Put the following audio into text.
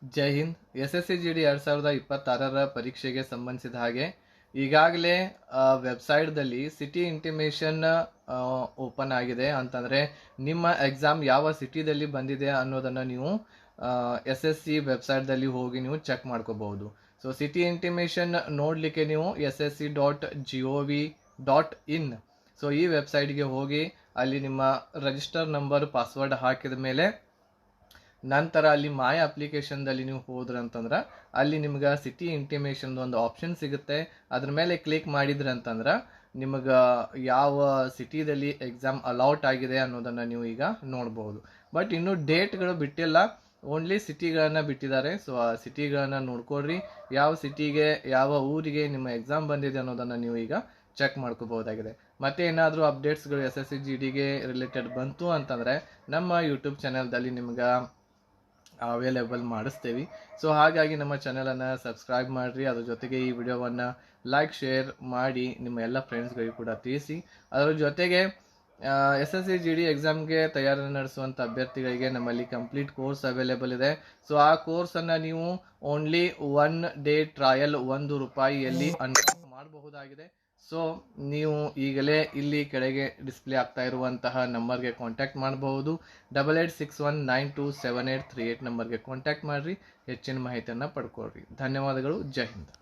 ಜೈ Hind. SSC GD 2026 ಪರೀಕ್ಷೆಗೆ ಸಂಬಂಧಿಸಿದ ಹಾಗೆ ಈಗಾಗಲೇ ವೆಬ್ಸೈಟ್ದಲ್ಲಿ ಸಿಟಿ ಇಂಟಿಮೇಷನ್ ಓಪನ್ ಆಗಿದೆ. ಅಂತಂದರೆ ನಿಮ್ಮ ಎಕ್ಸಾಮ್ ಯಾವ ಸಿಟಿದಲ್ಲಿ ಬಂದಿದೆ ಅನ್ನೋದನ್ನು ನೀವು SSC ವೆಬ್ಸೈಟ್ದಲ್ಲಿ ಹೋಗಿ ನೀವು ಚೆಕ್ ಮಾಡ್ಕೋಬಹುದು. ಸೊ ಸಿಟಿ ಇಂಟಿಮೇಷನ್ ನೋಡಲಿಕ್ಕೆ ನೀವು ssc.gov.in ಸೊ ಈ ವೆಬ್ಸೈಟ್ಗೆ ಹೋಗಿ ಅಲ್ಲಿ ನಿಮ್ಮ ರಿಜಿಸ್ಟರ್ ನಂಬರ್ ಪಾಸ್ವರ್ಡ್ ಹಾಕಿದ ಮೇಲೆ ನಂತರ ಅಲ್ಲಿ ಮಾಯ ಅಪ್ಲಿಕೇಶನ್ದಲ್ಲಿ ನೀವು ಹೋದ್ರಂತಂದ್ರೆ ಅಲ್ಲಿ ನಿಮ್ಗೆ ಸಿಟಿ ಇಂಟಿಮೇಷನ್ ಒಂದು ಆಪ್ಷನ್ ಸಿಗುತ್ತೆ. ಅದ್ರ ಮೇಲೆ ಕ್ಲಿಕ್ ಮಾಡಿದ್ರಂತಂದ್ರೆ ನಿಮಗೆ ಯಾವ ಸಿಟಿದಲ್ಲಿ ಎಕ್ಸಾಮ್ ಅಲೌಟ್ ಆಗಿದೆ ಅನ್ನೋದನ್ನು ನೀವು ಈಗ ನೋಡ್ಬೋದು. ಬಟ್ ಇನ್ನೂ ಡೇಟ್ಗಳು ಬಿಟ್ಟಿಲ್ಲ, ಓನ್ಲಿ ಸಿಟಿಗಳನ್ನು ಬಿಟ್ಟಿದ್ದಾರೆ. ಸೊ ಆ ಸಿಟಿಗಳನ್ನು ನೋಡ್ಕೊಡ್ರಿ, ಯಾವ ಸಿಟಿಗೆ ಯಾವ ಊರಿಗೆ ನಿಮ್ಮ ಎಕ್ಸಾಮ್ ಬಂದಿದೆ ಅನ್ನೋದನ್ನು ನೀವು ಈಗ ಚೆಕ್ ಮಾಡ್ಕೋಬಹುದಾಗಿದೆ. ಮತ್ತೆ ಏನಾದರೂ ಅಪ್ಡೇಟ್ಸ್ಗಳು SSC GDಗೆ ರಿಲೇಟೆಡ್ ಬಂತು ಅಂತಂದರೆ ನಮ್ಮ ಯೂಟ್ಯೂಬ್ ಚಾನೆಲ್ದಲ್ಲಿ ನಿಮ್ಗೆ ಅವೈಲೇಬಲ್ ಮಾಡಿಸ್ತೇವೆ. ಸೊ ಹಾಗಾಗಿ ನಮ್ಮ ಚಾನೆಲನ್ನು ಸಬ್ಸ್ಕ್ರೈಬ್ ಮಾಡಿರಿ. ಅದ್ರ ಜೊತೆಗೆ ಈ ವಿಡಿಯೋವನ್ನು ಲೈಕ್ ಶೇರ್ ಮಾಡಿ ನಿಮ್ಮ ಎಲ್ಲ ಫ್ರೆಂಡ್ಸ್ಗಳಿಗೆ ಕೂಡ ತಿಳಿಸಿ. ಅದರ ಜೊತೆಗೆ SSC GD ಎಕ್ಸಾಮ್ಗೆ ತಯಾರಿ ನಡೆಸುವಂಥ ಅಭ್ಯರ್ಥಿಗಳಿಗೆ ನಮ್ಮಲ್ಲಿ ಕಂಪ್ಲೀಟ್ ಕೋರ್ಸ್ ಅವೈಲೇಬಲ್ ಇದೆ. ಸೊ ಆ ಕೋರ್ಸನ್ನು ನೀವು ಓನ್ಲಿ 1 ಡೇ ಟ್ರಯಲ್ ₹1 ಅನ್ಲಾಕ್ ಮಾಡಬಹುದಾಗಿದೆ. ಸೊ ನೀವು ಈಗಲೇ ಇಲ್ಲಿ ಕೆಳಗೆ ಡಿಸ್ಪ್ಲೇ ಆಗ್ತಾ ಇರುವಂತಹ ನಂಬರ್ಗೆ ಕಾಂಟ್ಯಾಕ್ಟ್ ಮಾಡಬಹುದು. 8861927838 ನಂಬರ್ಗೆ ಕಾಂಟ್ಯಾಕ್ಟ್ ಮಾಡಿರಿ, ಹೆಚ್ಚಿನ ಮಾಹಿತಿಯನ್ನು ಪಡ್ಕೊಳ್ರಿ. ಧನ್ಯವಾದಗಳು. ಜೈ ಹಿಂದ್.